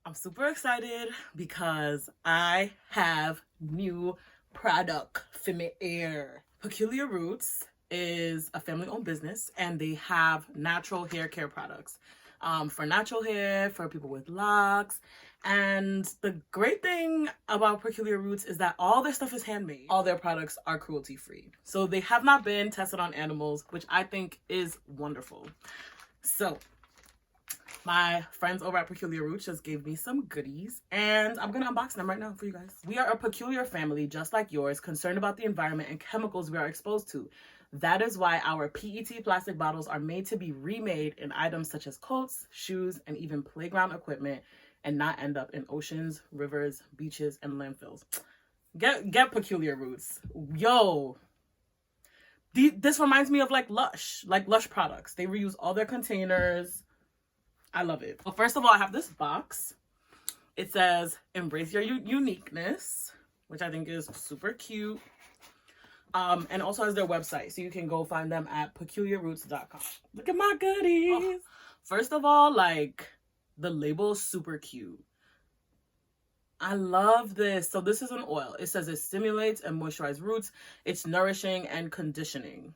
I'm super excited because I have new product for my hair. Peculiar Roots is a family-owned business, and they have natural hair care products for natural hair, for people with locks. And the great thing about Peculiar Roots is that all their stuff is handmade. All their products are cruelty-free. So they have not been tested on animals, which I think is wonderful. So my friends over at Peculiar Roots just gave me some goodies, and I'm gonna unbox them right now for you guys. We are a peculiar family just like yours, concerned about the environment and chemicals we are exposed to. That is why our PET plastic bottles are made to be remade in items such as coats, shoes, and even playground equipment, and not end up in oceans, rivers, beaches, and landfills. Get Peculiar Roots. Yo, this reminds me of like Lush products. They reuse all their containers. I love it. Well, first of all, I have this box. It says, embrace your uniqueness, which I think is super cute. And also has their website, so you can go find them at peculiarroots.com. Look at my goodies. Oh, first of all, like, the label is super cute. I love this. So this is an oil. It says it stimulates and moisturizes roots. It's nourishing and conditioning.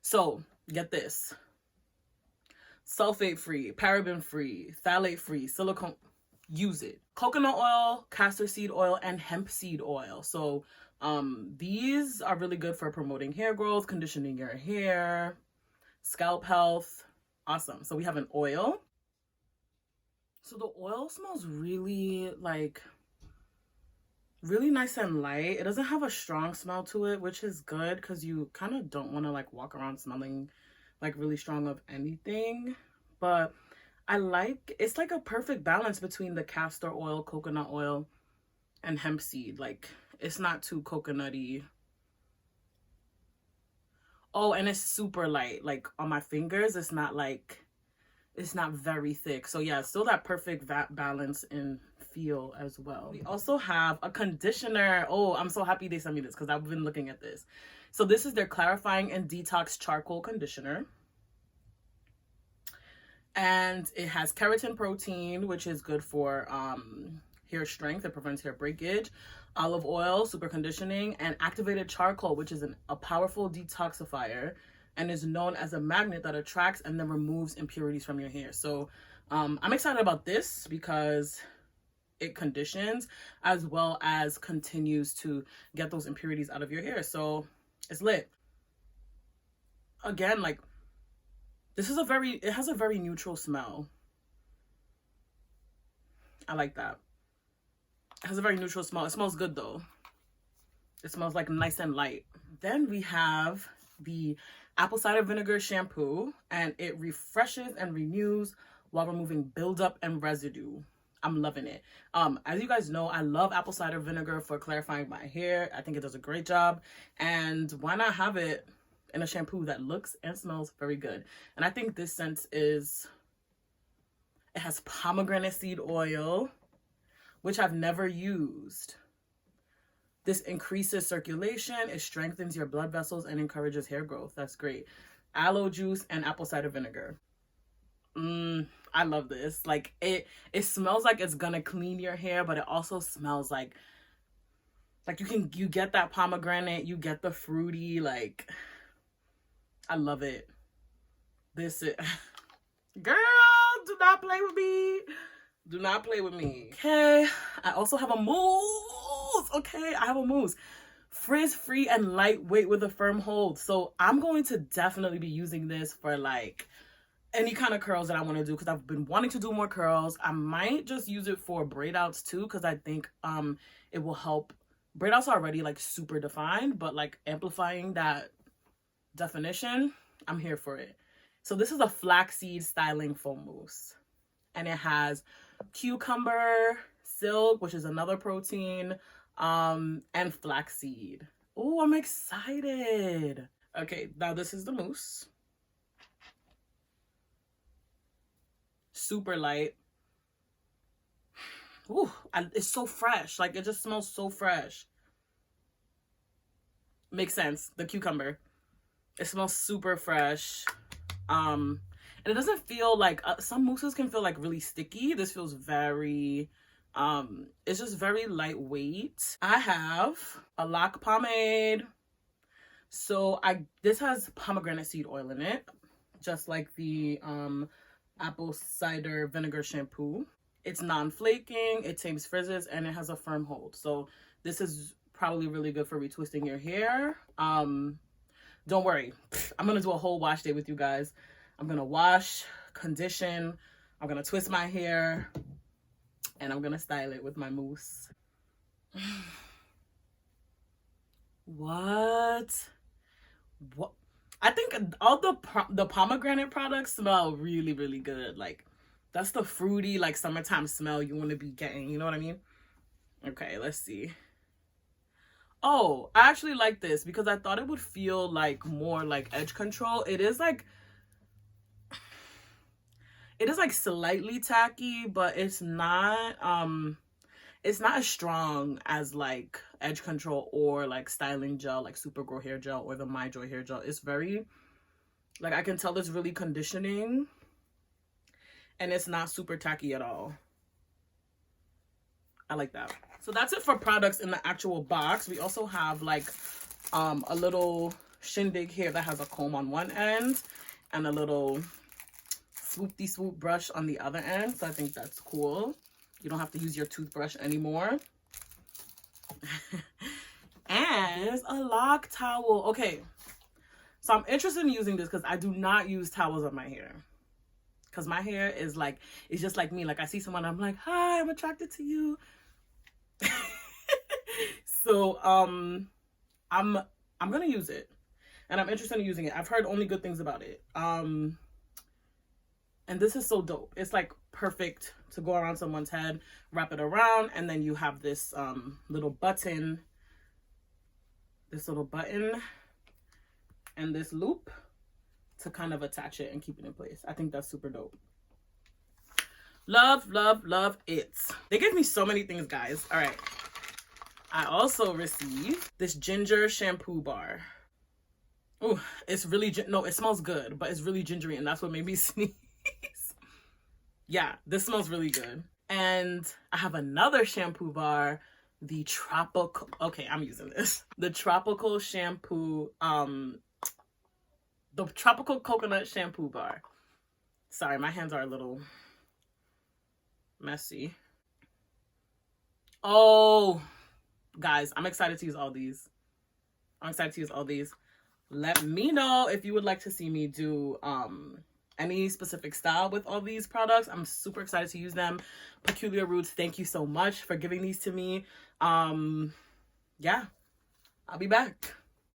So get this. Sulfate-free, paraben-free, phthalate-free, silicone. Use it. Coconut oil, castor seed oil, and hemp seed oil. So these are really good for promoting hair growth, conditioning your hair, scalp health. Awesome. So we have an oil. So the oil smells really nice and light. It doesn't have a strong smell to it, which is good because you kind of don't want to like walk around smelling like really strong of anything. But I like, it's like a perfect balance between the castor oil, coconut oil, and hemp seed. Like, it's not too coconutty. Oh, and it's super light. Like, on my fingers, it's not very thick. So yeah, still that perfect balance in feel as well. We also have a conditioner. Oh, I'm so happy they sent me this because I've been looking at this. So this is their clarifying and detox charcoal conditioner. And it has keratin protein, which is good for hair strength. It prevents hair breakage. Olive oil, super conditioning, and activated charcoal, which is a powerful detoxifier and is known as a magnet that attracts and then removes impurities from your hair. So I'm excited about this because it conditions as well as continues to get those impurities out of your hair. So it's lit. Again, like, this is it has a very neutral smell. I like that. It has a very neutral smell. It smells good though. It smells like nice and light. Then we have the apple cider vinegar shampoo, and it refreshes and renews while removing buildup and residue. I'm loving it. As you guys know, I love apple cider vinegar for clarifying my hair. I think it does a great job. And why not have it in a shampoo that looks and smells very good? And I think this scent it has pomegranate seed oil, which I've never used. This increases circulation, it strengthens your blood vessels, and encourages hair growth. That's great. Aloe juice and apple cider vinegar. I love this. Like, it smells like it's gonna clean your hair, but it also smells like you get that pomegranate, you get the fruity, like, I love it. Girl, do not play with me. Do not play with me. Okay, I also have a mousse. Okay, I have a mousse. Frizz-free and lightweight with a firm hold. So I'm going to definitely be using this for like any kind of curls that I want to do because I've been wanting to do more curls. I might just use it for braid outs too because I think it will help. Braid outs are already like super defined, but like amplifying that definition, I'm here for it. So this is a flaxseed styling foam mousse, and it has cucumber, silk, which is another protein, and flaxseed. Oh, I'm excited. Okay, now this is the mousse. Super light. Ooh, it's so fresh. Like, it just smells so fresh. Makes sense. The cucumber. It smells super fresh. And it doesn't feel like, some mousses can feel like really sticky. This feels very, it's just very lightweight. I have a lock pomade. So this has pomegranate seed oil in it, just like the apple cider vinegar shampoo. It's non-flaking, it tames frizzes, and it has a firm hold. So this is probably really good for retwisting your hair. Don't worry, I'm gonna do a whole wash day with you guys. I'm gonna wash, condition, I'm gonna twist my hair, and I'm gonna style it with my mousse. What? I think all the pomegranate products smell really, really good. Like, that's the fruity, like, summertime smell you want to be getting. You know what I mean? Okay, let's see. Oh, I actually like this because I thought it would feel like more like edge control. It is like slightly tacky, but it's not as strong as like edge control or like styling gel, like Supergrow hair gel or the My Joy hair gel. It's very, like, I can tell it's really conditioning, and it's not super tacky at all. I like that. So that's it for products in the actual box. We also have like a little shindig here that has a comb on one end and a little swoopty swoop brush on the other end. So I think that's cool. You don't have to use your toothbrush anymore. And there's a lock towel. Okay, so I'm interested in using this because I do not use towels on my hair. Because my hair is like, it's just like me. Like, I see someone, I'm like, hi, I'm attracted to you. So I'm gonna use it, and I'm interested in using it. I've heard only good things about it. And this is so dope. It's like perfect to go around someone's head, wrap it around, and then you have this little button, and this loop to kind of attach it and keep it in place. I think that's super dope. Love, love, love it. They gave me so many things, guys. All right. I also received this ginger shampoo bar. Oh, it's really, no, it smells good, but it's really gingery, and that's what made me sneeze. Yeah, this smells really good. And I have another shampoo bar, the tropical, okay, I'm using this. The tropical shampoo, the tropical coconut shampoo bar. Sorry, my hands are a little messy. Oh, guys, I'm excited to use all these. Let me know if you would like to see me do any specific style with all these products. I'm super excited to use them. Peculiar Roots, thank you so much for giving these to me. Yeah, I'll be back.